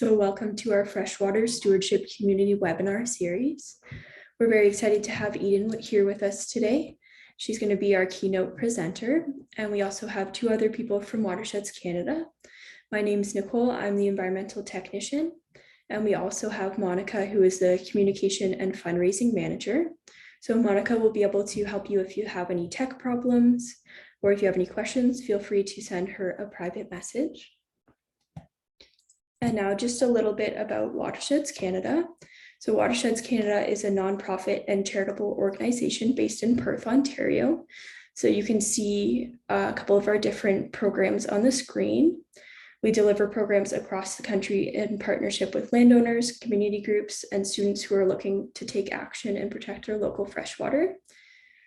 So welcome to our Freshwater Stewardship Community webinar series. We're very excited to have Eden here with us today. She's going to be our keynote presenter, and we also have two other people from Watersheds Canada. My name is Nicole, I'm the environmental technician, and we also have Monica, who is the communication and fundraising manager. So Monica will be able to help you if you have any tech problems, or if you have any questions, feel free to send her a private message. And now just a little bit about Watersheds Canada. So Watersheds Canada is a nonprofit and charitable organization based in Perth, Ontario. So you can see a couple of our different programs on the screen. We deliver programs across the country in partnership with landowners, community groups, and students who are looking to take action and protect their local freshwater.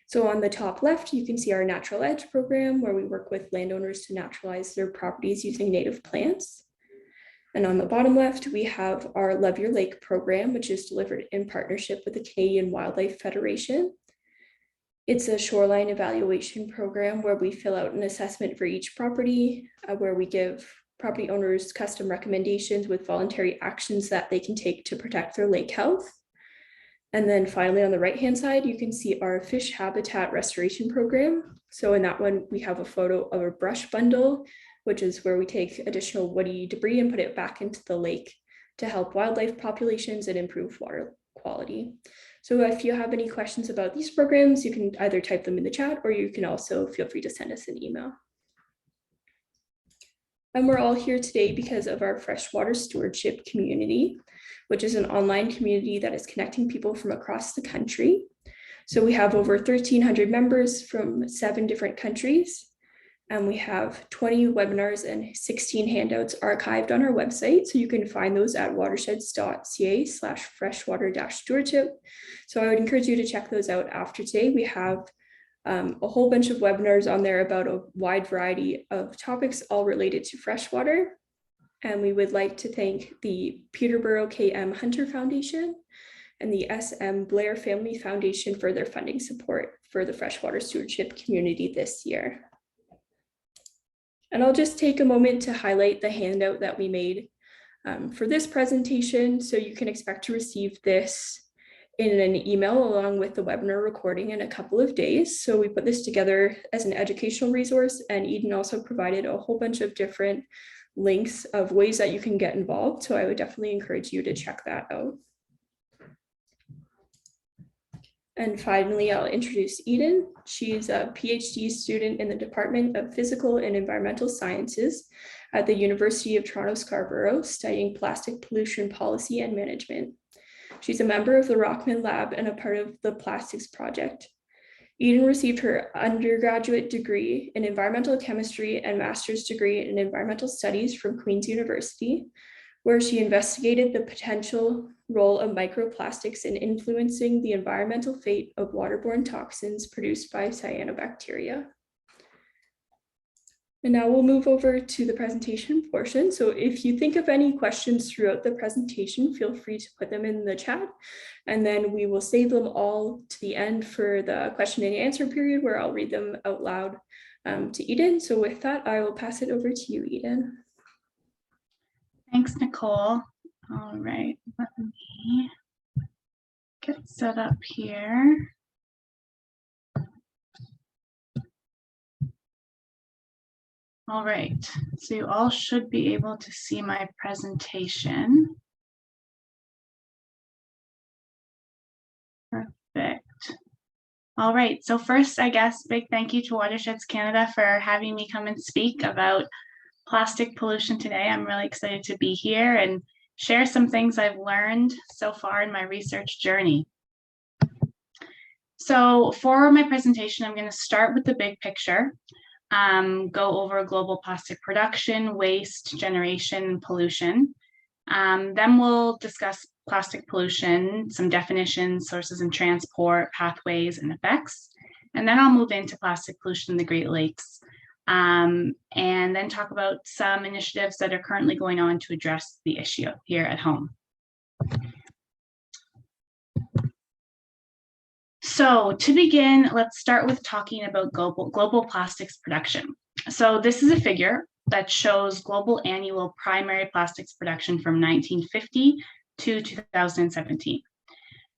So on the top left, you can see our Natural Edge program, where we work with landowners to naturalize their properties using native plants. And on the bottom left, we have our Love Your Lake program, which is delivered in partnership with the Canadian Wildlife Federation. It's a shoreline evaluation program where we fill out an assessment for each property, where we give property owners custom recommendations with voluntary actions that they can take to protect their lake health. And then finally, on the right-hand side, you can see our fish habitat restoration program. So in that one, we have a photo of a brush bundle, which is where we take additional woody debris and put it back into the lake to help wildlife populations and improve water quality. So if you have any questions about these programs, you can either type them in the chat, or you can also feel free to send us an email. And we're all here today because of our Freshwater Stewardship Community, which is an online community that is connecting people from across the country. So we have over 1,300 members from 7 different countries. And we have 20 webinars and 16 handouts archived on our website. So you can find those at watersheds.ca/freshwater-stewardship. So I would encourage you to check those out after today. We have a whole bunch of webinars on there about a wide variety of topics, all related to freshwater. And we would like to thank the Peterborough KM Hunter Foundation and the SM Blair Family Foundation for their funding support for the freshwater stewardship community this year. And I'll just take a moment to highlight the handout that we made for this presentation. So you can expect to receive this in an email along with the webinar recording in a couple of days. So we put this together as an educational resource, and Eden also provided a whole bunch of different links of ways that you can get involved. So I would definitely encourage you to check that out. And finally, I'll introduce Eden. She's a PhD student in the Department of Physical and Environmental Sciences at the University of Toronto Scarborough, studying plastic pollution policy and management. She's a member of the Rockman Lab and a part of the Plastics Project. Eden received her undergraduate degree in environmental chemistry and master's degree in environmental studies from Queen's University, where she investigated the potential role of microplastics in influencing the environmental fate of waterborne toxins produced by cyanobacteria. And now we'll move over to the presentation portion. So if you think of any questions throughout the presentation, feel free to put them in the chat, and then we will save them all to the end for the question and answer period, where I'll read them out loud to Eden. So with that, I will pass it over to you, Eden. Thanks, Nicole. All right, let me get set up here. All right, so you all should be able to see my presentation. Perfect. All right, so first, I guess, big thank you to Watersheds Canada for having me come and speak about plastic pollution today. I'm really excited to be here and share some things I've learned so far in my research journey. So for my presentation, I'm going to start with the big picture, go over global plastic production, waste, generation, and pollution. Then we'll discuss plastic pollution, some definitions, sources and transport, pathways, and effects. And then I'll move into plastic pollution in the Great Lakes, and then talk about some initiatives that are currently going on to address the issue here at home. So to begin, let's start with talking about global plastics production. So this is a figure that shows global annual primary plastics production from 1950 to 2017.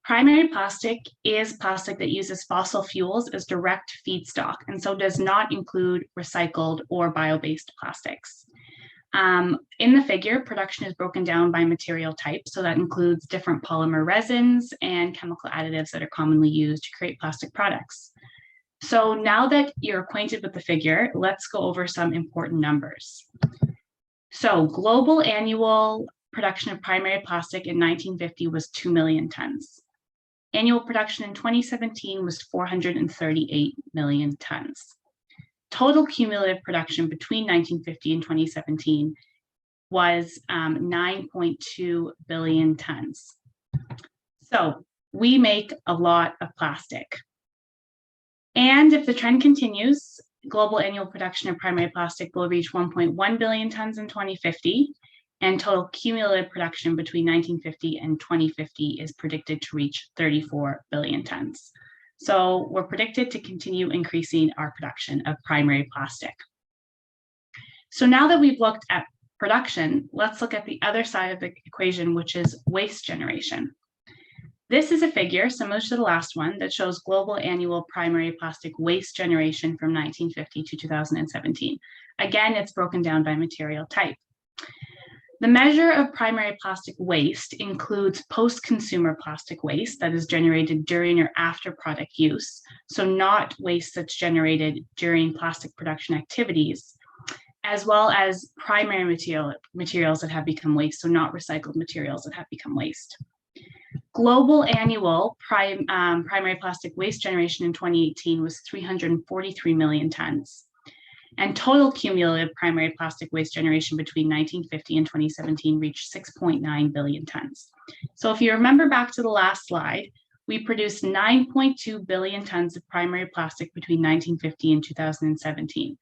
Primary plastic is plastic that uses fossil fuels as direct feedstock, and so does not include recycled or bio-based plastics. In the figure, production is broken down by material type, so that includes different polymer resins and chemical additives that are commonly used to create plastic products. So now that you're acquainted with the figure, let's go over some important numbers. So global annual production of primary plastic in 1950 was 2 million tons. Annual production in 2017 was 438 million tons. Total cumulative production between 1950 and 2017 was 9.2 billion tons. So we make a lot of plastic. And if the trend continues, global annual production of primary plastic will reach 1.1 billion tons in 2050, and total cumulative production between 1950 and 2050 is predicted to reach 34 billion tons. So we're predicted to continue increasing our production of primary plastic. So now that we've looked at production, let's look at the other side of the equation, which is waste generation. This is a figure similar to the last one that shows global annual primary plastic waste generation from 1950 to 2017. Again, it's broken down by material type. The measure of primary plastic waste includes post-consumer plastic waste that is generated during or after product use, so not waste that's generated during plastic production activities, as well as primary materials that have become waste, so not recycled materials that have become waste. Global annual primary plastic waste generation in 2018 was 343 million tons. And total cumulative primary plastic waste generation between 1950 and 2017 reached 6.9 billion tons. So if you remember back to the last slide, we produced 9.2 billion tons of primary plastic between 1950 and 2017.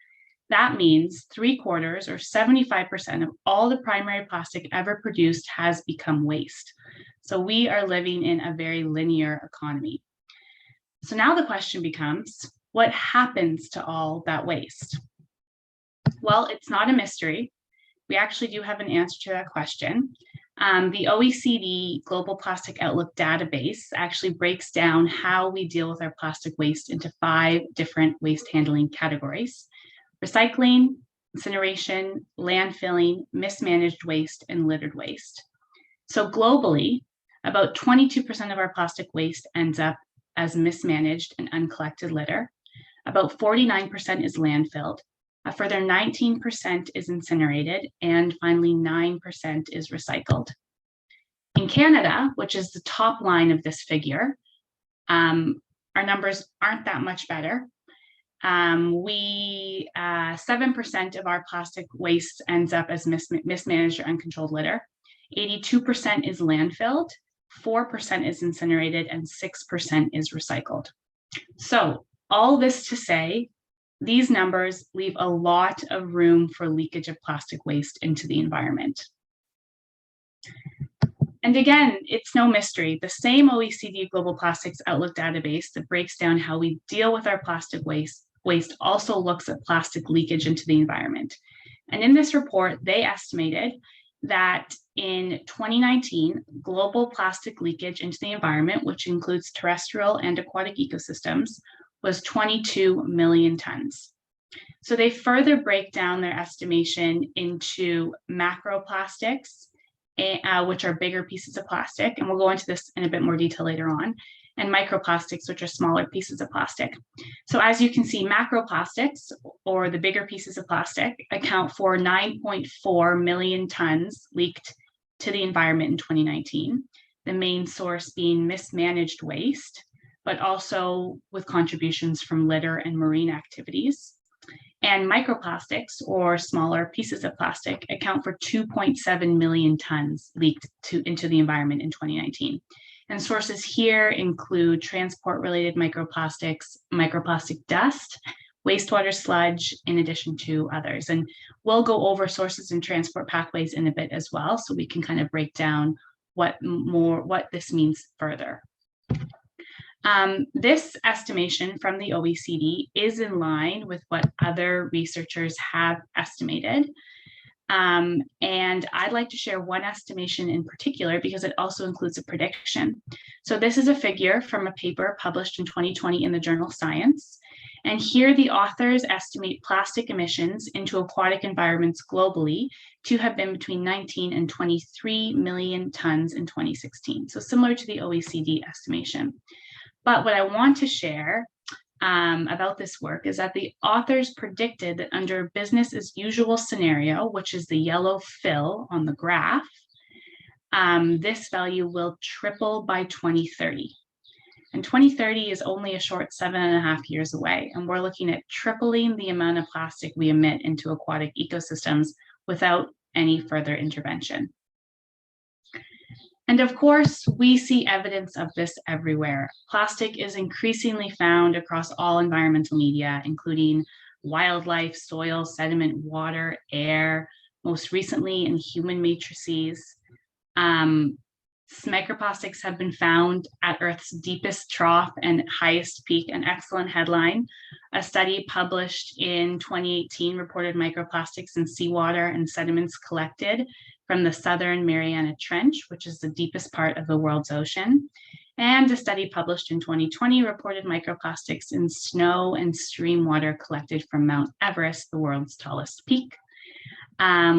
That means 3/4 or 75% of all the primary plastic ever produced has become waste. So we are living in a very linear economy. So now the question becomes, what happens to all that waste? Well, it's not a mystery. We actually do have an answer to that question. The OECD Global Plastic Outlook database actually breaks down how we deal with our plastic waste into 5 different waste handling categories: recycling, incineration, landfilling, mismanaged waste, and littered waste. So globally, about 22% of our plastic waste ends up as mismanaged and uncollected litter. About 49% is landfilled. A further 19% is incinerated, and finally 9% is recycled. In Canada, which is the top line of this figure, our numbers aren't that much better. 7% of our plastic waste ends up as mismanaged or uncontrolled litter. 82% is landfilled, 4% is incinerated, and 6% is recycled. So all this to say, these numbers leave a lot of room for leakage of plastic waste into the environment. And again, it's no mystery. The same OECD Global Plastics Outlook database that breaks down how we deal with our plastic waste also looks at plastic leakage into the environment. And in this report, they estimated that in 2019, global plastic leakage into the environment, which includes terrestrial and aquatic ecosystems, was 22 million tons. So they further break down their estimation into macroplastics, which are bigger pieces of plastic, and we'll go into this in a bit more detail later on, and microplastics, which are smaller pieces of plastic. So as you can see, macroplastics, or the bigger pieces of plastic, account for 9.4 million tons leaked to the environment in 2019, the main source being mismanaged waste, but also with contributions from litter and marine activities. And microplastics, or smaller pieces of plastic, account for 2.7 million tons leaked into the environment in 2019. And sources here include transport-related microplastics, microplastic dust, wastewater sludge, in addition to others. And we'll go over sources and transport pathways in a bit as well, so we can kind of break down what this means further. This estimation from the OECD is in line with what other researchers have estimated. And I'd like to share one estimation in particular because it also includes a prediction. So this is a figure from a paper published in 2020 in the journal Science. And here the authors estimate plastic emissions into aquatic environments globally to have been between 19 and 23 million tons in 2016. So similar to the OECD estimation. But what I want to share about this work is that the authors predicted that under a business as usual scenario, which is the yellow fill on the graph, this value will triple by 2030. And 2030 is only a short 7.5 years away. And we're looking at tripling the amount of plastic we emit into aquatic ecosystems without any further intervention. And of course, we see evidence of this everywhere. Plastic is increasingly found across all environmental media, including wildlife, soil, sediment, water, air, most recently in human matrices. Microplastics have been found at Earth's deepest trough and highest peak, an excellent headline. A study published in 2018 reported microplastics in seawater and sediments collected from the Southern Mariana Trench, which is the deepest part of the world's ocean. And a study published in 2020 reported microplastics in snow and stream water collected from Mount Everest, the world's tallest peak.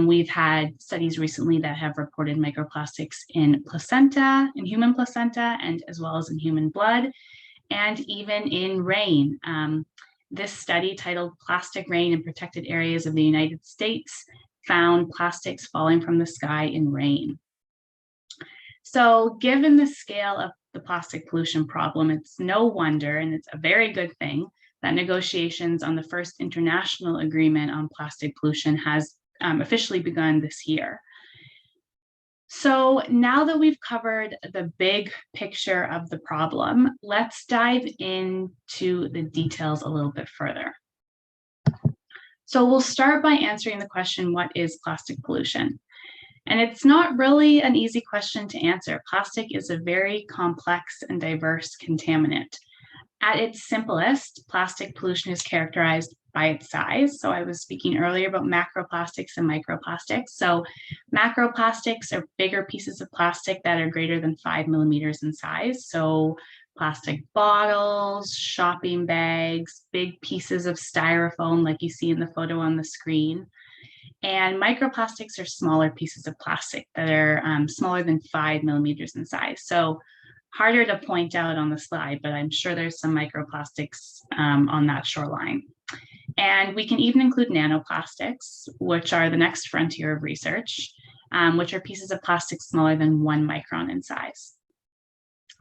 We've had studies recently that have reported microplastics in placenta, in human placenta, and as well as in human blood, and even in rain. This study, titled Plastic Rain in Protected Areas of the United States, found plastics falling from the sky in rain. So given the scale of the plastic pollution problem, it's no wonder, and it's a very good thing, that negotiations on the first international agreement on plastic pollution has officially begun this year. So now that we've covered the big picture of the problem, let's dive into the details a little bit further. So we'll start by answering the question, what is plastic pollution? And it's not really an easy question to answer. Plastic is a very complex and diverse contaminant. At its simplest, plastic pollution is characterized by its size. So I was speaking earlier about macroplastics and microplastics. So macroplastics are bigger pieces of plastic that are greater than 5 millimeters in size. So plastic bottles, shopping bags, big pieces of styrofoam like you see in the photo on the screen. And microplastics are smaller pieces of plastic that are smaller than 5 millimeters in size. So harder to point out on the slide, but I'm sure there's some microplastics on that shoreline. And we can even include nanoplastics, which are the next frontier of research, which are pieces of plastic smaller than 1 micron in size.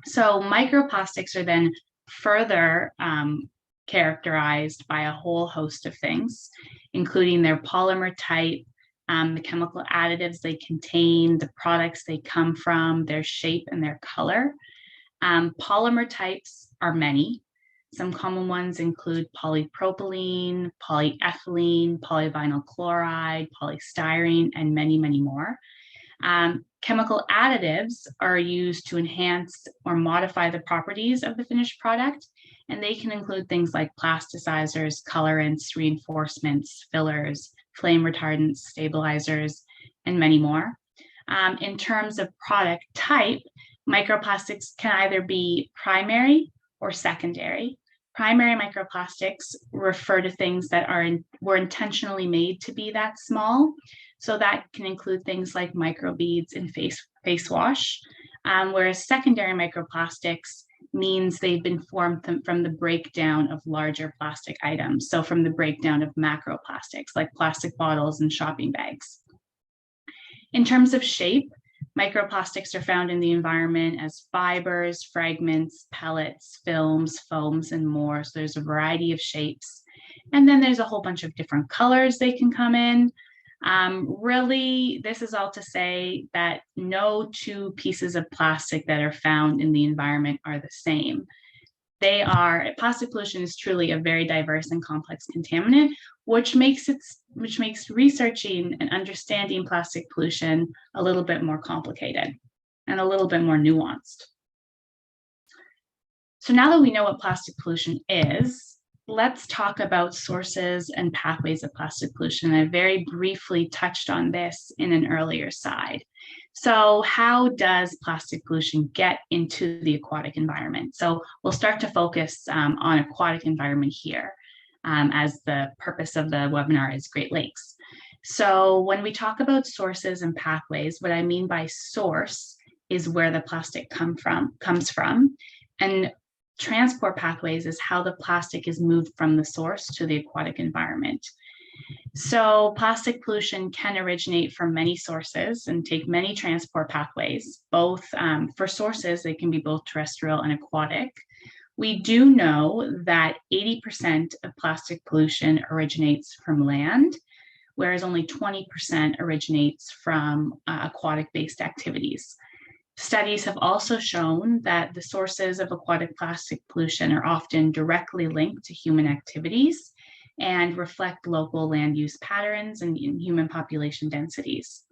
So microplastics are then further characterized by a whole host of things, including their polymer type, the chemical additives they contain, the products they come from, their shape and their color. Polymer types are many. Some common ones include polypropylene, polyethylene, polyvinyl chloride, polystyrene, and many, many more. Chemical additives are used to enhance or modify the properties of the finished product, and they can include things like plasticizers, colorants, reinforcements, fillers, flame retardants, stabilizers, and many more. In terms of product type, microplastics can either be primary or secondary. Primary microplastics refer to things that were intentionally made to be that small. So that can include things like microbeads in face wash, whereas secondary microplastics means they've been formed from the breakdown of larger plastic items. So from the breakdown of macroplastics like plastic bottles and shopping bags. In terms of shape, microplastics are found in the environment as fibers, fragments, pellets, films, foams, and more. So there's a variety of shapes. And then there's a whole bunch of different colors they can come in. Really, this is all to say that no two pieces of plastic that are found in the environment are the same. Plastic pollution is truly a very diverse and complex contaminant, which makes researching and understanding plastic pollution a little bit more complicated and a little bit more nuanced. So now that we know what plastic pollution is, let's talk about sources and pathways of plastic pollution. I very briefly touched on this in an earlier slide. So how does plastic pollution get into the aquatic environment? So we'll start to focus on aquatic environment here, as the purpose of the webinar is Great Lakes. So when we talk about sources and pathways, what I mean by source is where the plastic comes from, and transport pathways is how the plastic is moved from the source to the aquatic environment. So plastic pollution can originate from many sources and take many transport pathways, both for sources, they can be both terrestrial and aquatic. We do know that 80% of plastic pollution originates from land, whereas only 20% originates from aquatic-based activities. Studies have also shown that the sources of aquatic plastic pollution are often directly linked to human activities and reflect local land use patterns and human population densities.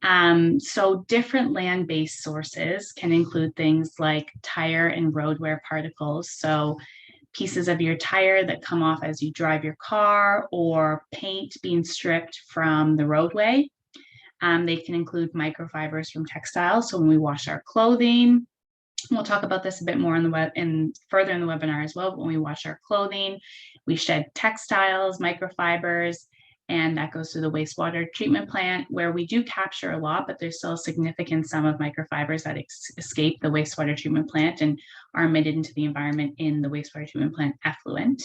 So different land-based sources can include things like tire and road wear particles. So pieces of your tire that come off as you drive your car, or paint being stripped from the roadway. They can include microfibers from textiles. So when we wash our clothing, we'll talk about this a bit more in the further in the webinar as well. But when we wash our clothing, we shed textiles, microfibers, and that goes through the wastewater treatment plant, where we do capture a lot, but there's still a significant sum of microfibers that escape the wastewater treatment plant and are emitted into the environment in the wastewater treatment plant effluent.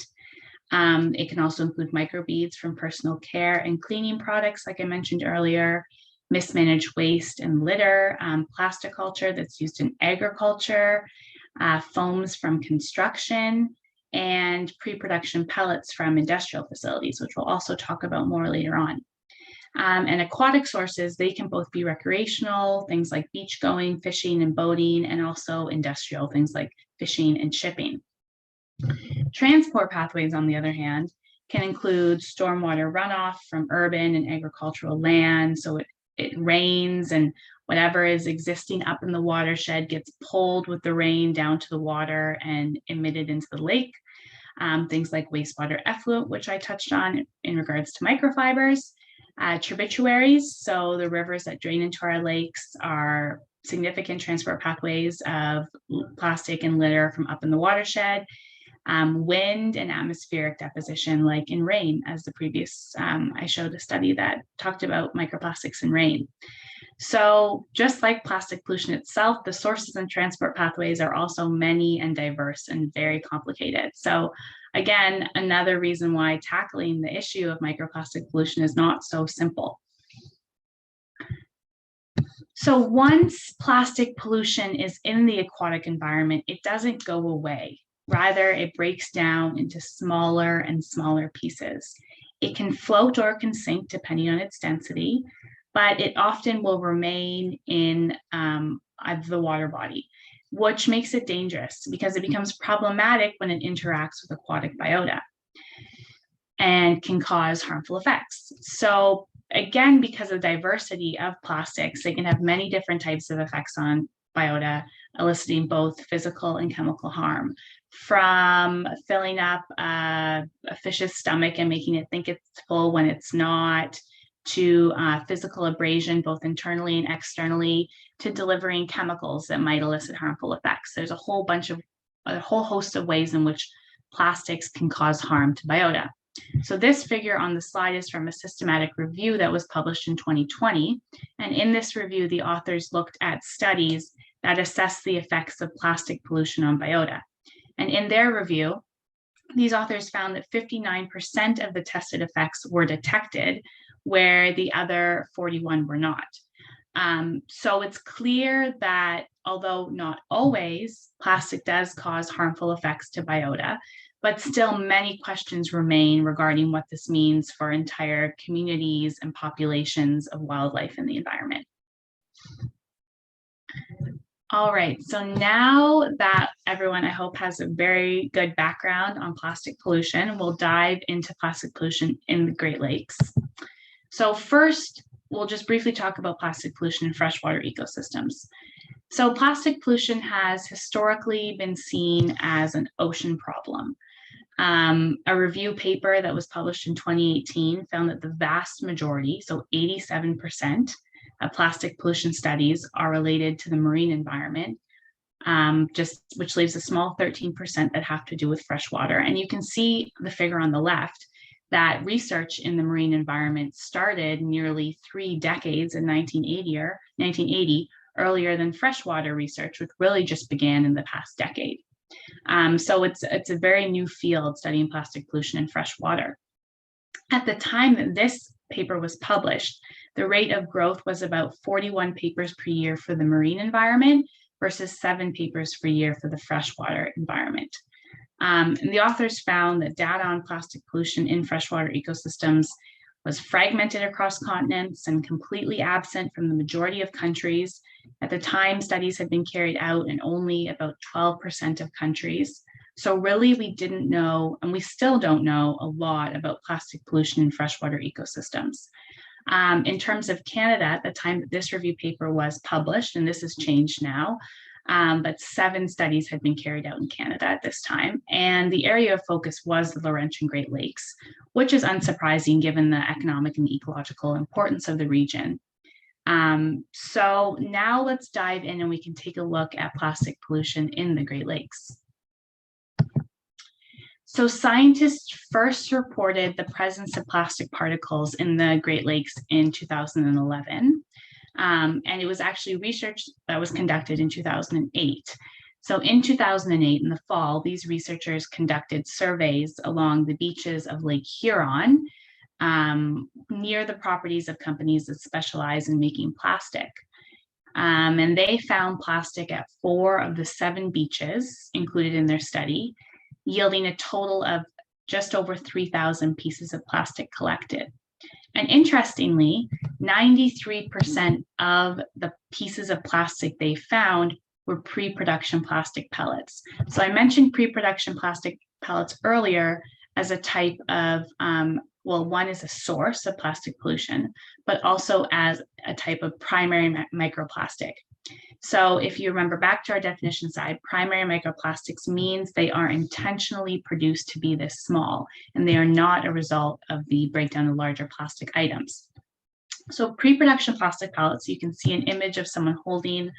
It can also include microbeads from personal care and cleaning products, like I mentioned earlier, mismanaged waste and litter, plasticulture that's used in agriculture, foams from construction, and pre-production pellets from industrial facilities, which we'll also talk about more later on. And aquatic sources, they can both be recreational, things like beach going, fishing and boating, and also industrial, things like fishing and shipping. Transport pathways, on the other hand, can include stormwater runoff from urban and agricultural land. So it rains, and whatever is existing up in the watershed gets pulled with the rain down to the water and emitted into the lake. Things like wastewater effluent, which I touched on in regards to microfibers. Tributaries, so the rivers that drain into our lakes, are significant transport pathways of plastic and litter from up in the watershed. Wind and atmospheric deposition, like in rain, as the previous, I showed a study that talked about microplastics in rain. So just like plastic pollution itself, the sources and transport pathways are also many and diverse and very complicated. So again, another reason why tackling the issue of microplastic pollution is not so simple. So once plastic pollution is in the aquatic environment, it doesn't go away. Rather, it breaks down into smaller and smaller pieces. It can float or can sink depending on its density, but it often will remain in the water body, which makes it dangerous because it becomes problematic when it interacts with aquatic biota and can cause harmful effects. So again, because of diversity of plastics, they can have many different types of effects on biota, eliciting both physical and chemical harm, from filling up a fish's stomach and making it think it's full when it's not, to physical abrasion, both internally and externally, to delivering chemicals that might elicit harmful effects. There's a whole host of ways in which plastics can cause harm to biota. So this figure on the slide is from a systematic review that was published in 2020. And in this review, the authors looked at studies that assess the effects of plastic pollution on biota. And in their review, these authors found that 59% of the tested effects were detected, where the other 41 were not. So it's clear that although not always, plastic does cause harmful effects to biota, but still many questions remain regarding what this means for entire communities and populations of wildlife in the environment. All right, so now that everyone, I hope, has a very good background on plastic pollution, we'll dive into plastic pollution in the Great Lakes. So first, we'll just briefly talk about plastic pollution in freshwater ecosystems. So plastic pollution has historically been seen as an ocean problem. A review paper that was published in 2018 found that the vast majority, so 87% of plastic pollution studies are related to the marine environment, which leaves a small 13% that have to do with freshwater. And you can see the figure on the left that research in the marine environment started nearly 3 decades in 1980, earlier than freshwater research, which really just began in the past decade. So it's a very new field studying plastic pollution in freshwater. At the time that this paper was published, the rate of growth was about 41 papers per year for the marine environment versus 7 papers per year for the freshwater environment. And the authors found that data on plastic pollution in freshwater ecosystems was fragmented across continents and completely absent from the majority of countries. At the time, studies had been carried out in only about 12% of countries. So really, we didn't know, and we still don't know, a lot about plastic pollution in freshwater ecosystems. In terms of Canada, at the time that this review paper was published, and this has changed now, but 7 studies had been carried out in Canada at this time. And the area of focus was the Laurentian Great Lakes, which is unsurprising given the economic and ecological importance of the region. So now let's dive in and we can take a look at plastic pollution in the Great Lakes. So scientists first reported the presence of plastic particles in the Great Lakes in 2011. And it was actually research that was conducted in 2008. So in 2008, in the fall, these researchers conducted surveys along the beaches of Lake Huron, near the properties of companies that specialize in making plastic. And they found plastic at 4 of the 7 beaches included in their study, yielding a total of just over 3,000 pieces of plastic collected. And interestingly, 93% of the pieces of plastic they found were pre-production plastic pellets. So I mentioned pre-production plastic pellets earlier as a type of, well, one is a source of plastic pollution, but also as a type of primary microplastic. So if you remember back to our definition side, primary microplastics means they are intentionally produced to be this small, and they are not a result of the breakdown of larger plastic items. So pre-production plastic pellets, you can see an image of someone holding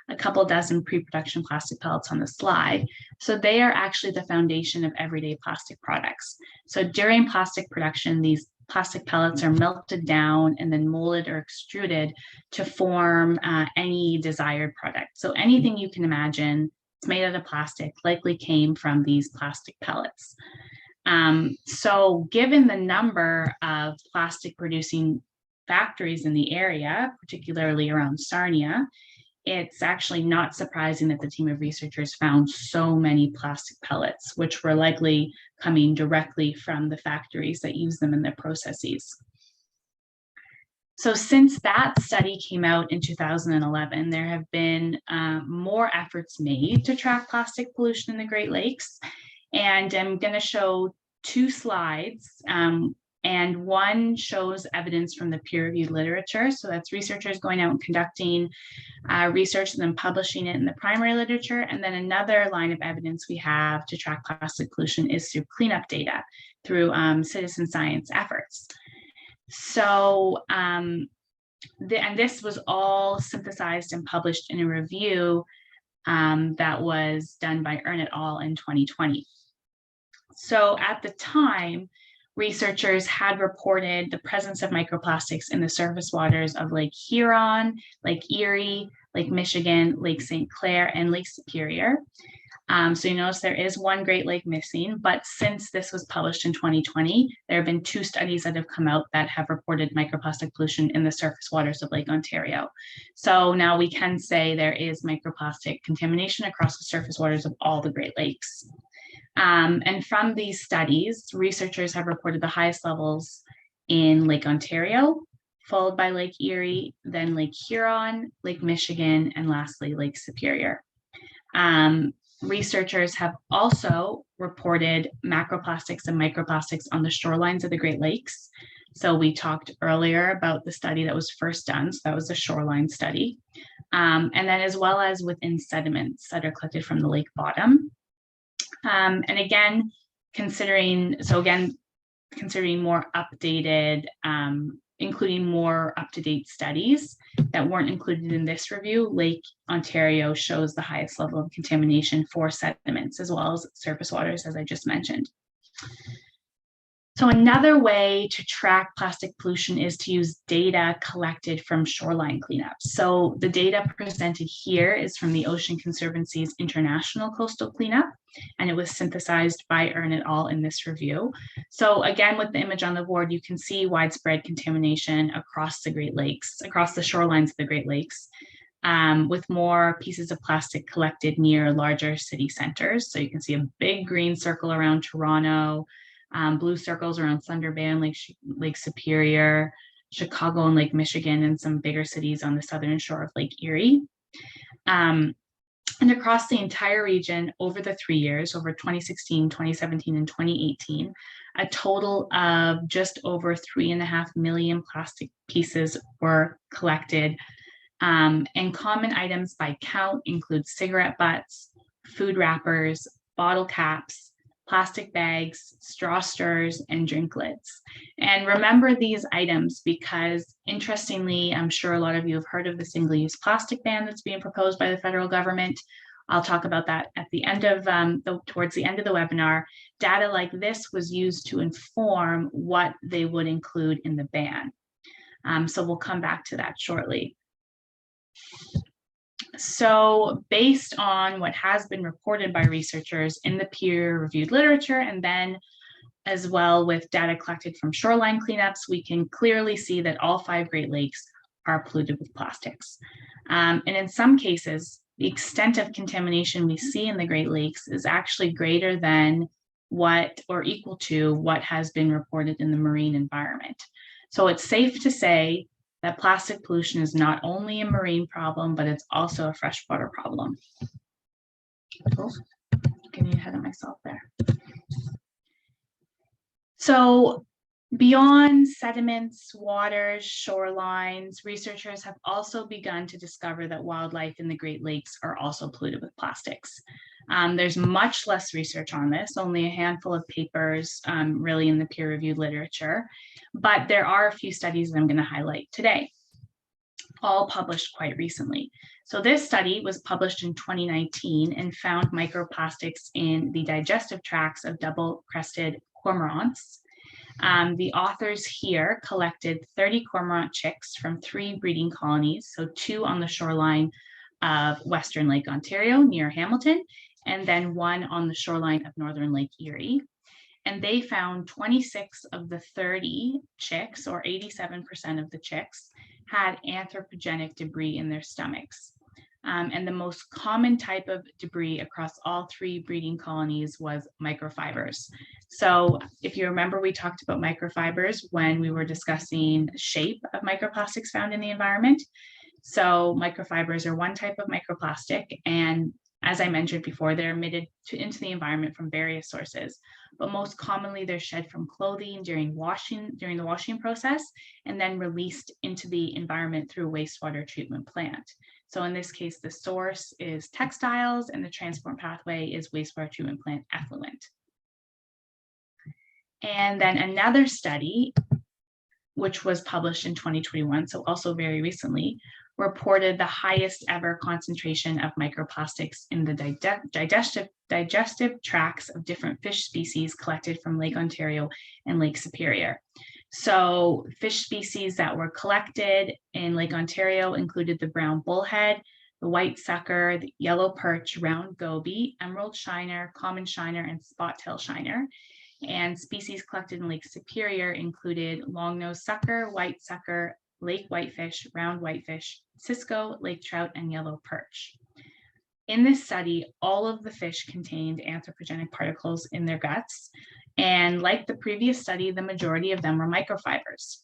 a couple dozen pre-production plastic pellets on the slide. So they are actually the foundation of everyday plastic products. So during plastic production, these plastic pellets are melted down and then molded or extruded to form any desired product. So anything you can imagine, it's made out of plastic, likely came from these plastic pellets. So given the number of plastic producing factories in the area, particularly around Sarnia, it's actually not surprising that the team of researchers found so many plastic pellets, which were likely coming directly from the factories that use them in their processes. So since that study came out in 2011, there have been more efforts made to track plastic pollution in the Great Lakes. And I'm going to show 2 slides. And one shows evidence from the peer-reviewed literature. So that's researchers going out and conducting research and then publishing it in the primary literature. And then another line of evidence we have to track plastic pollution is through cleanup data, through citizen science efforts. So, and this was all synthesized and published in a review that was done by Ern et al. In 2020. So at the time, researchers had reported the presence of microplastics in the surface waters of Lake Huron, Lake Erie, Lake Michigan, Lake St. Clair, and Lake Superior. So you notice there is one Great Lake missing, but since this was published in 2020, there have been 2 studies that have come out that have reported microplastic pollution in the surface waters of Lake Ontario. So now we can say there is microplastic contamination across the surface waters of all the Great Lakes. And from these studies, researchers have reported the highest levels in Lake Ontario, followed by Lake Erie, then Lake Huron, Lake Michigan, and lastly, Lake Superior. Researchers have also reported macroplastics and microplastics on the shorelines of the Great Lakes. So we talked earlier about the study that was first done. So that was the shoreline study. And then as well as within sediments that are collected from the lake bottom. And again, considering more updated, including more up-to-date studies that weren't included in this review, Lake Ontario shows the highest level of contamination for sediments as well as surface waters, as I just mentioned. So another way to track plastic pollution is to use data collected from shoreline cleanups. So the data presented here is from the Ocean Conservancy's International Coastal Cleanup, and it was synthesized by Ern et al. In this review. So again, with the image on the board, you can see widespread contamination across the Great Lakes, across the shorelines of the Great Lakes, with more pieces of plastic collected near larger city centers. So you can see a big green circle around Toronto, blue circles around Thunder Bay and Lake Superior, Chicago and Lake Michigan, and some bigger cities on the southern shore of Lake Erie. And across the entire region over the 3 years, over 2016, 2017, and 2018, a total of just over 3.5 million plastic pieces were collected. And common items by count include cigarette butts, food wrappers, bottle caps, plastic bags, straw stirrers, and drink lids. And remember these items because, interestingly, I'm sure a lot of you have heard of the single-use plastic ban that's being proposed by the federal government. I'll talk about that at the end of towards the end of the webinar. Data like this was used to inform what they would include in the ban. So we'll come back to that shortly. So based on what has been reported by researchers in the peer-reviewed literature, and then as well with data collected from shoreline cleanups, we can clearly see that all 5 Great Lakes are polluted with plastics. And in some cases, the extent of contamination we see in the Great Lakes is actually greater than what or equal to what has been reported in the marine environment. So it's safe to say that plastic pollution is not only a marine problem, but it's also a freshwater problem. Oh, getting ahead of myself there. So beyond sediments, waters, shorelines, researchers have also begun to discover that wildlife in the Great Lakes are also polluted with plastics. There's much less research on this, only a handful of papers really in the peer-reviewed literature, but there are a few studies that I'm going to highlight today, all published quite recently. So this study was published in 2019 and found microplastics in the digestive tracts of double-crested cormorants. The authors here collected 30 cormorant chicks from 3 breeding colonies, so 2 on the shoreline of Western Lake Ontario near Hamilton, and then 1 on the shoreline of Northern Lake Erie. And they found 26 of the 30 chicks, or 87% of the chicks, had anthropogenic debris in their stomachs. And the most common type of debris across all 3 breeding colonies was microfibers. So if you remember, we talked about microfibers when we were discussing shape of microplastics found in the environment. So microfibers are one type of microplastic, and as I mentioned before, they're emitted into the environment from various sources, but most commonly they're shed from clothing during the washing process, and then released into the environment through a wastewater treatment plant. So in this case, the source is textiles and the transport pathway is wastewater treatment plant effluent. And then another study, which was published in 2021, so also very recently, reported the highest ever concentration of microplastics in the digestive tracts of different fish species collected from Lake Ontario and Lake Superior. So fish species that were collected in Lake Ontario included the brown bullhead, the white sucker, the yellow perch, round goby, emerald shiner, common shiner, and spot-tail shiner. And species collected in Lake Superior included long-nosed sucker, white sucker, lake whitefish, round whitefish, cisco, lake trout, and yellow perch. In this study, all of the fish contained anthropogenic particles in their guts. And like the previous study, the majority of them were microfibers.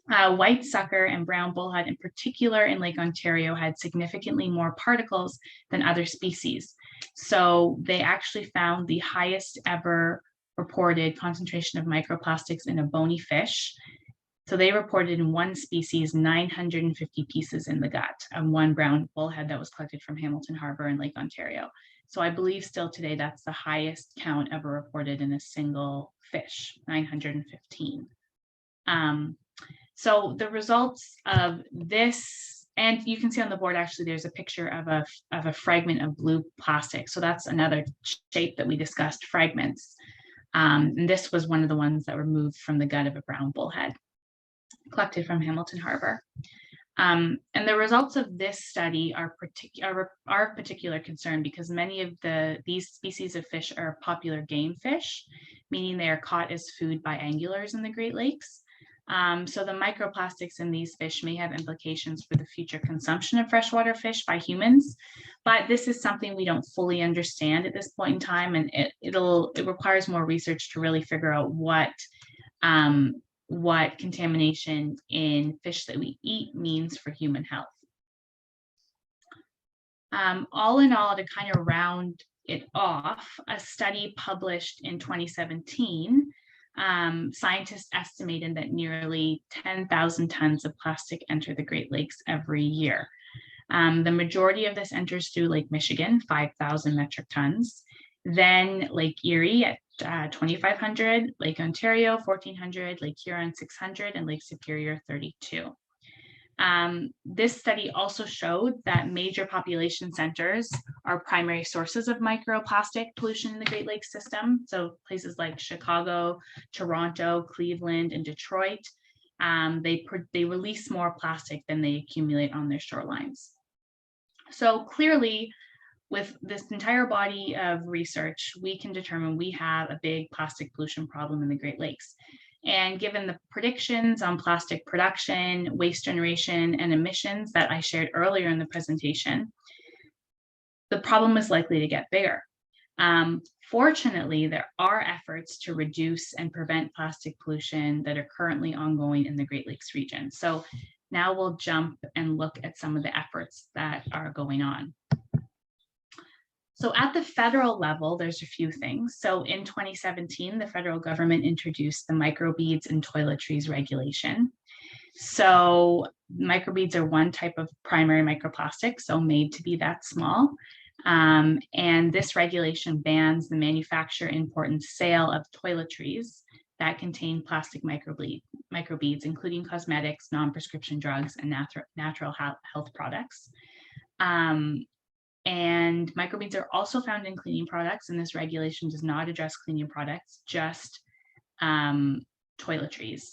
White sucker and brown bullhead in particular in Lake Ontario had significantly more particles than other species. So they actually found the highest ever reported concentration of microplastics in a bony fish. So they reported in one species 950 pieces in the gut of one brown bullhead that was collected from Hamilton Harbor in Lake Ontario. So I believe still today that's the highest count ever reported in a single fish, 915. So the results of this, and you can see on the board actually there's a picture of a fragment of blue plastic. So that's another shape that we discussed, fragments. And this was one of the ones that were moved from the gut of a brown bullhead collected from Hamilton Harbor. And the results of this study are of particular concern because many of these species of fish are popular game fish, meaning they are caught as food by anglers in the Great Lakes. So the microplastics in these fish may have implications for the future consumption of freshwater fish by humans, but this is something we don't fully understand at this point in time, and it requires more research to really figure out what contamination in fish that we eat means for human health. All in all, to kind of round it off, a study published in 2017, scientists estimated that nearly 10,000 tons of plastic enter the Great Lakes every year. The majority of this enters through Lake Michigan, 5,000 metric tons, then Lake Erie at 2,500, Lake Ontario 1,400, Lake Huron 600, and Lake Superior 32. This study also showed that major population centers are primary sources of microplastic pollution in the Great Lakes system. So places like Chicago, Toronto, Cleveland, and Detroit, they release more plastic than they accumulate on their shorelines. So clearly, with this entire body of research, we can determine we have a big plastic pollution problem in the Great Lakes. And given the predictions on plastic production, waste generation, and emissions that I shared earlier in the presentation, the problem is likely to get bigger. Fortunately, there are efforts to reduce and prevent plastic pollution that are currently ongoing in the Great Lakes region. So now we'll jump and look at some of the efforts that are going on. So at the federal level, there's a few things. So in 2017, the federal government introduced the microbeads in toiletries regulation. So microbeads are one type of primary microplastic, so made to be that small. And this regulation bans the manufacture, import, and sale of toiletries that contain plastic microbeads, including cosmetics, non-prescription drugs, and natural health products. And microbeads are also found in cleaning products, and this regulation does not address cleaning products, just toiletries.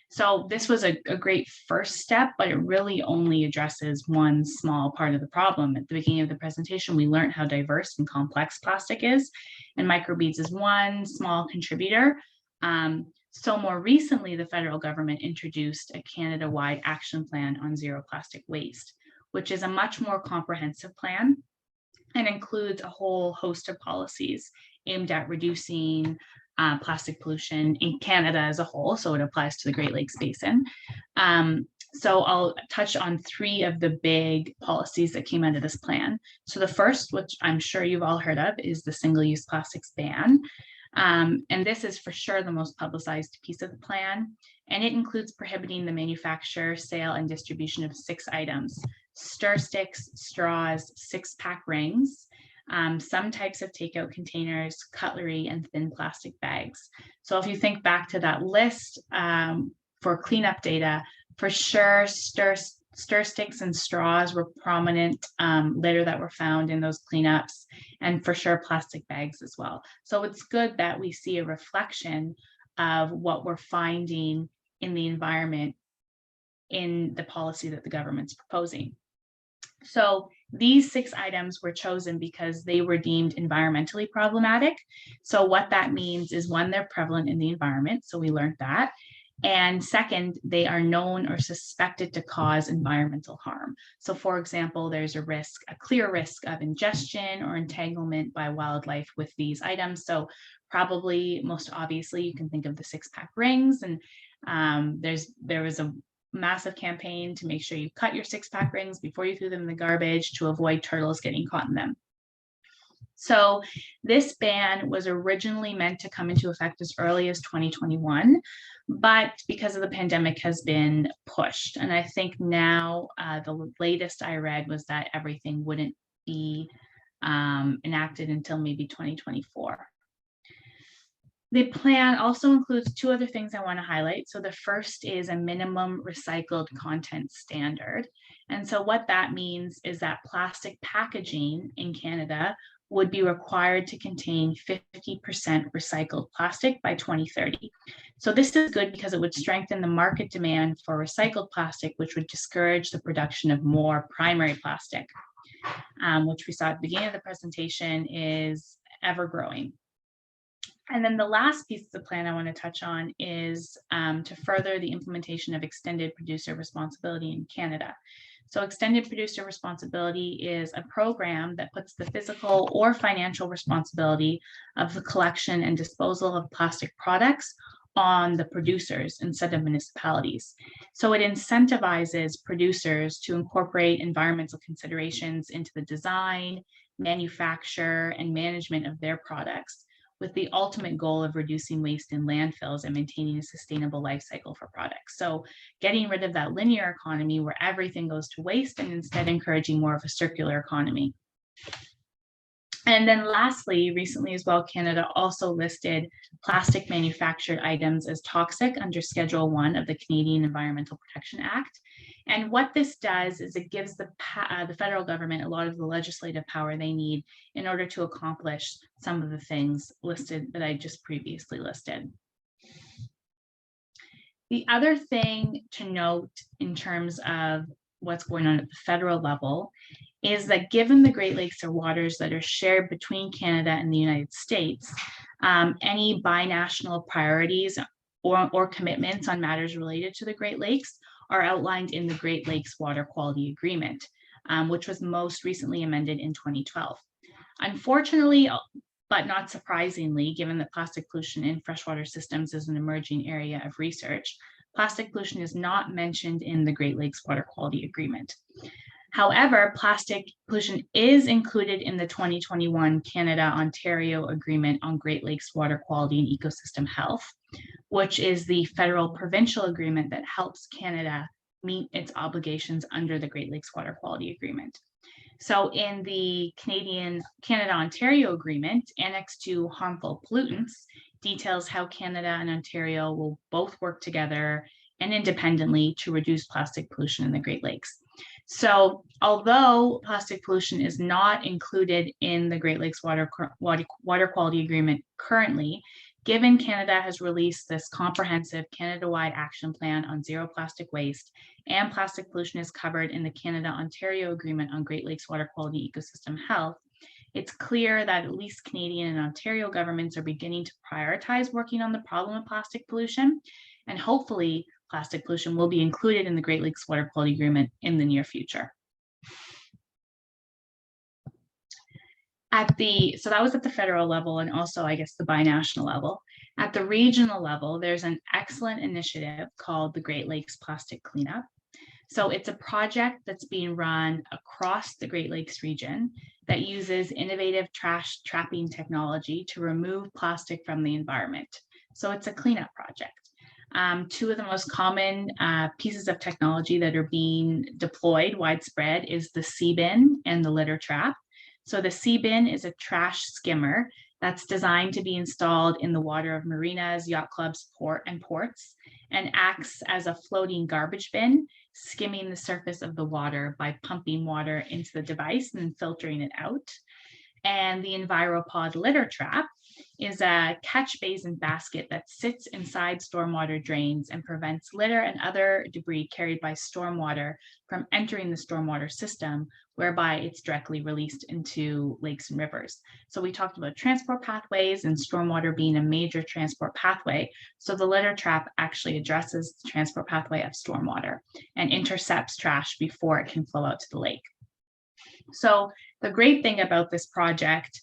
So this was a great first step, but it really only addresses one small part of the problem. At the beginning of the presentation, we learned how diverse and complex plastic is, and microbeads is one small contributor. So more recently, the federal government introduced a Canada-wide action plan on zero plastic waste, which is a much more comprehensive plan and includes a whole host of policies aimed at reducing plastic pollution in Canada as a whole. So it applies to the Great Lakes Basin. So I'll touch on three of the big policies that came out of this plan. So the first, which I'm sure you've all heard of, is the single-use plastics ban. And this is for sure the most publicized piece of the plan. And it includes prohibiting the manufacture, sale, and distribution of 6 items: stir sticks, straws, 6-pack rings, some types of takeout containers, cutlery, and thin plastic bags. So if you think back to that list for cleanup data, for sure stir sticks and straws were prominent litter that were found in those cleanups, and for sure plastic bags as well. So it's good that we see a reflection of what we're finding in the environment in the policy that the government's proposing. So these 6 items were chosen because they were deemed environmentally problematic. So what that means is, one, they're prevalent in the environment, so we learned that. And second, they are known or suspected to cause environmental harm. So for example, there's a clear risk of ingestion or entanglement by wildlife with these items. So probably most obviously, you can think of the 6-pack rings, and there was a massive campaign to make sure you cut your 6-pack rings before you threw them in the garbage to avoid turtles getting caught in them. So this ban was originally meant to come into effect as early as 2021, but because of the pandemic has been pushed. And I think now the latest I read was that everything wouldn't be enacted until maybe 2024. The plan also includes two other things I want to highlight. So the first is a minimum recycled content standard. And so what that means is that plastic packaging in Canada would be required to contain 50% recycled plastic by 2030. So this is good because it would strengthen the market demand for recycled plastic, which would discourage the production of more primary plastic, which we saw at the beginning of the presentation is ever growing. And then the last piece of the plan I want to touch on is to further the implementation of extended producer responsibility in Canada. So extended producer responsibility is a program that puts the physical or financial responsibility of the collection and disposal of plastic products on the producers instead of municipalities. So it incentivizes producers to incorporate environmental considerations into the design, manufacture, and management of their products, with the ultimate goal of reducing waste in landfills and maintaining a sustainable life cycle for products. So getting rid of that linear economy where everything goes to waste and instead encouraging more of a circular economy. And then lastly, recently as well, Canada also listed plastic manufactured items as toxic under Schedule 1 of the Canadian Environmental Protection Act. And what this does is it gives the federal government a lot of the legislative power they need in order to accomplish some of the things listed that I just previously listed. The other thing to note in terms of what's going on at the federal level is that given the Great Lakes are waters that are shared between Canada and the United States, any binational priorities or commitments on matters related to the Great Lakes are outlined in the Great Lakes Water Quality Agreement, which was most recently amended in 2012. Unfortunately, but not surprisingly, given that plastic pollution in freshwater systems is an emerging area of research, plastic pollution is not mentioned in the Great Lakes Water Quality Agreement. However, plastic pollution is included in the 2021 Canada-Ontario Agreement on Great Lakes Water Quality and Ecosystem Health, which is the federal provincial agreement that helps Canada meet its obligations under the Great Lakes Water Quality Agreement. So in the Canada-Ontario Agreement, Annex 2 Harmful Pollutants details how Canada and Ontario will both work together and independently to reduce plastic pollution in the Great Lakes. So although plastic pollution is not included in the Great Lakes Water Quality Agreement currently, given Canada has released this comprehensive Canada-wide action plan on zero plastic waste, and plastic pollution is covered in the Canada-Ontario Agreement on Great Lakes Water Quality Ecosystem Health, it's clear that at least Canadian and Ontario governments are beginning to prioritize working on the problem of plastic pollution, and hopefully plastic pollution will be included in the Great Lakes Water Quality Agreement in the near future. So that was at the federal level, and also I guess the binational level. At the regional level, there's an excellent initiative called the Great Lakes Plastic Cleanup. So it's a project that's being run across the Great Lakes region that uses innovative trash trapping technology to remove plastic from the environment. So it's a cleanup project. Two of the most common pieces of technology that are being deployed widespread is the C-bin and the litter trap. So the C-bin is a trash skimmer that's designed to be installed in the water of marinas, yacht clubs, ports, and acts as a floating garbage bin, skimming the surface of the water by pumping water into the device and then filtering it out. And the EnviroPod litter trap is a catch basin basket that sits inside stormwater drains and prevents litter and other debris carried by stormwater from entering the stormwater system, whereby it's directly released into lakes and rivers. So we talked about transport pathways and stormwater being a major transport pathway. So the litter trap actually addresses the transport pathway of stormwater and intercepts trash before it can flow out to the lake. So the great thing about this project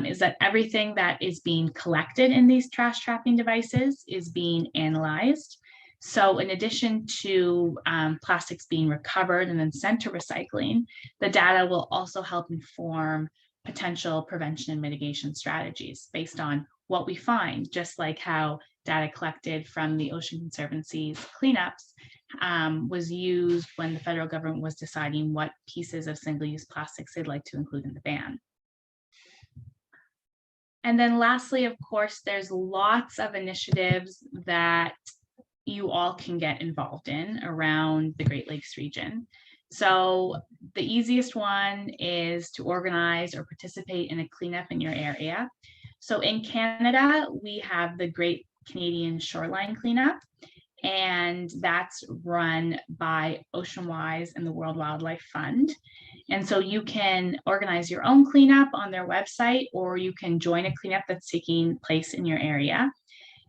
is that everything that is being collected in these trash trapping devices is being analyzed. So in addition to plastics being recovered and then sent to recycling, the data will also help inform potential prevention and mitigation strategies based on what we find, just like how data collected from the Ocean Conservancy's cleanups was used when the federal government was deciding what pieces of single-use plastics they'd like to include in the ban. And then lastly, of course, there's lots of initiatives that you all can get involved in around the Great Lakes region. So the easiest one is to organize or participate in a cleanup in your area. So in Canada, we have the Great Canadian Shoreline Cleanup, and that's run by OceanWise and the World Wildlife Fund. And so you can organize your own cleanup on their website, or you can join a cleanup that's taking place in your area.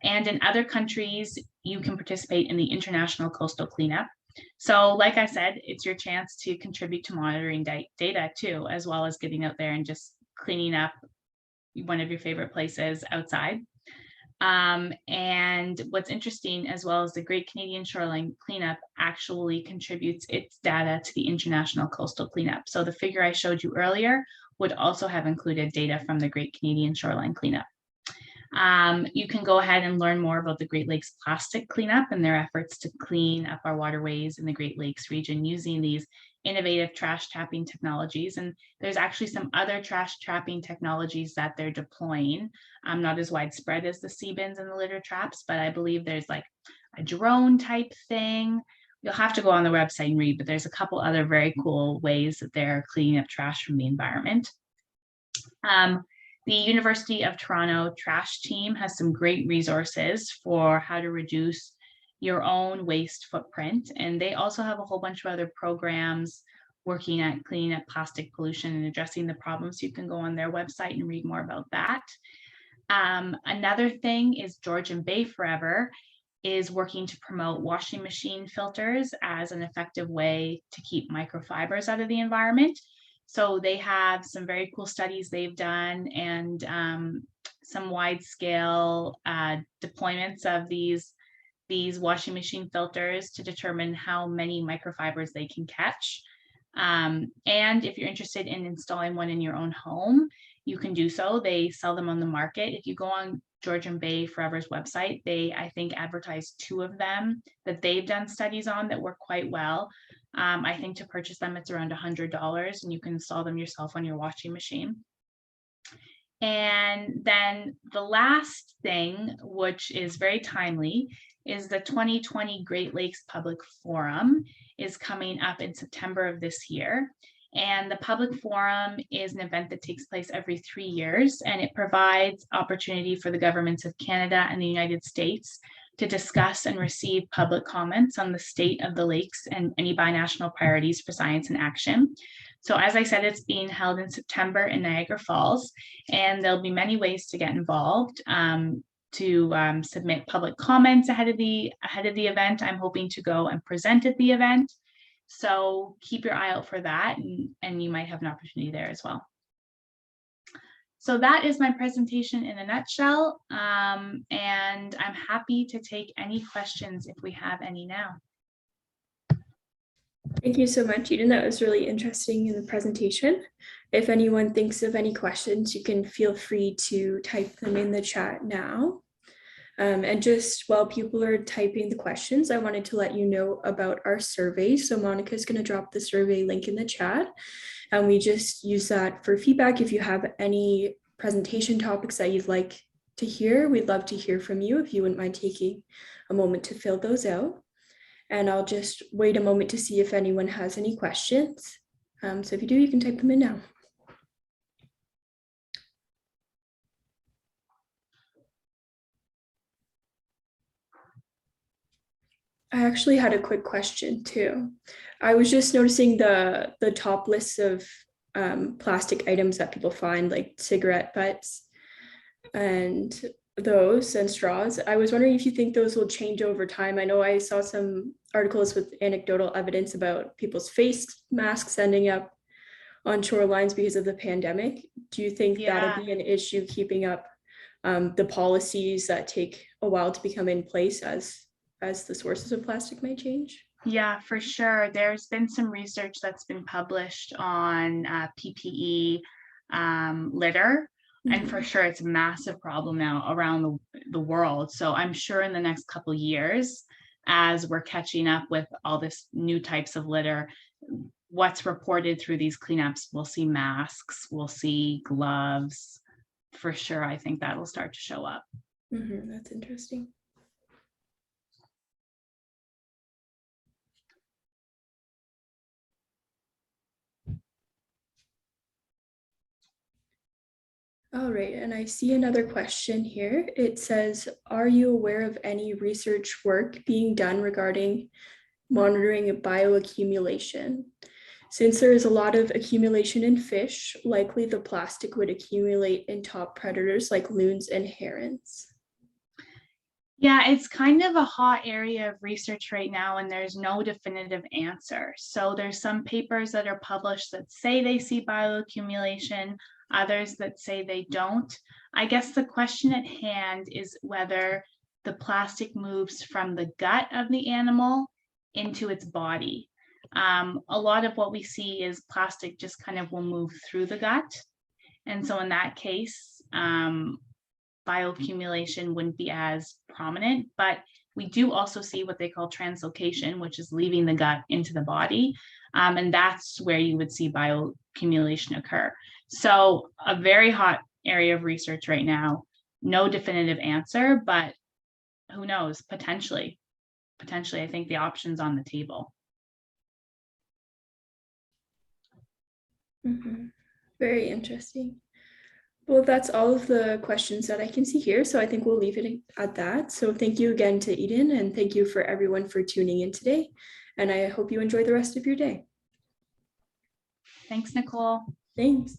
And in other countries, you can participate in the International Coastal Cleanup. So like I said, it's your chance to contribute to monitoring data too, as well as getting out there and just cleaning up one of your favorite places outside. And what's interesting, as well as the Great Canadian Shoreline Cleanup actually contributes its data to the International Coastal Cleanup. So the figure I showed you earlier would also have included data from the Great Canadian Shoreline Cleanup. You can go ahead and learn more about the Great Lakes Plastic Cleanup and their efforts to clean up our waterways in the Great Lakes region using these innovative trash trapping technologies. And there's actually some other trash trapping technologies that they're deploying, not as widespread as the sea bins and the litter traps, but I believe there's like a drone type thing. You'll have to go on the website and read, but there's a couple other very cool ways that they're cleaning up trash from the environment. The University of Toronto trash team has some great resources for how to reduce your own waste footprint. And they also have a whole bunch of other programs working at cleaning up plastic pollution and addressing the problems. You can go on their website and read more about that. Another thing is Georgian Bay Forever is working to promote washing machine filters as an effective way to keep microfibers out of the environment. So they have some very cool studies they've done, and some wide scale deployments of these washing machine filters to determine how many microfibers they can catch. And if you're interested in installing one in your own home, you can do so. They sell them on the market. If you go on Georgian Bay Forever's website, they, I think, advertise 2 of them that they've done studies on that work quite well. I think to purchase them, it's around $100, and you can install them yourself on your washing machine. And then the last thing, which is very timely, is the 2020 Great Lakes Public Forum is coming up in September of this year. And the Public Forum is an event that takes place every 3 years, and it provides opportunity for the governments of Canada and the United States to discuss and receive public comments on the state of the lakes and any binational priorities for science and action. So as I said, it's being held in September in Niagara Falls, and there'll be many ways to get involved. To submit public comments ahead of the event. I'm hoping to go and present at the event. So keep your eye out for that, and you might have an opportunity there as well. So that is my presentation in a nutshell, and I'm happy to take any questions if we have any now. Thank you so much, Eden. That was really interesting in the presentation. If anyone thinks of any questions, you can feel free to type them in the chat now. And just while people are typing the questions, I wanted to let you know about our survey. So Monica is going to drop the survey link in the chat, and we just use that for feedback. If you have any presentation topics that you'd like to hear, we'd love to hear from you if you wouldn't mind taking a moment to fill those out. And I'll just wait a moment to see if anyone has any questions. So if you do, you can type them in now. I actually had a quick question too. I was just noticing the top lists of plastic items that people find, like cigarette butts and those and straws. I was wondering if you think those will change over time. I know I saw some articles with anecdotal evidence about people's face masks ending up on shorelines because of the pandemic. Do you think that'll be an issue keeping up the policies that take a while to become in place as the sources of plastic may change? Yeah, for sure. There's been some research that's been published on PPE litter. And for Mhm. sure, it's a massive problem now around the world. So I'm sure in the next couple years, as we're catching up with all this new types of litter, what's reported through these cleanups, we'll see masks, we'll see gloves. For sure, I think that'll start to show up. That's interesting. All right, and I see another question here. It says, are you aware of any research work being done regarding monitoring bioaccumulation? Since there is a lot of accumulation in fish, likely the plastic would accumulate in top predators like loons and herons. Yeah, it's kind of a hot area of research right now, and there's no definitive answer. So there's some papers that are published that say they see bioaccumulation, others that say they don't. I guess the question at hand is whether the plastic moves from the gut of the animal into its body. A lot of what we see is plastic just kind of will move through the gut. And so in that case, bioaccumulation wouldn't be as prominent, but we do also see what they call translocation, which is leaving the gut into the body. And that's where you would see bioaccumulation occur. So a very hot area of research right now, no definitive answer, but who knows, potentially, I think the option's on the table. Very interesting. Well, that's all of the questions that I can see here. So I think we'll leave it at that. So thank you again to Eden, and thank you for everyone for tuning in today. And I hope you enjoy the rest of your day. Thanks, Nicole. Thanks.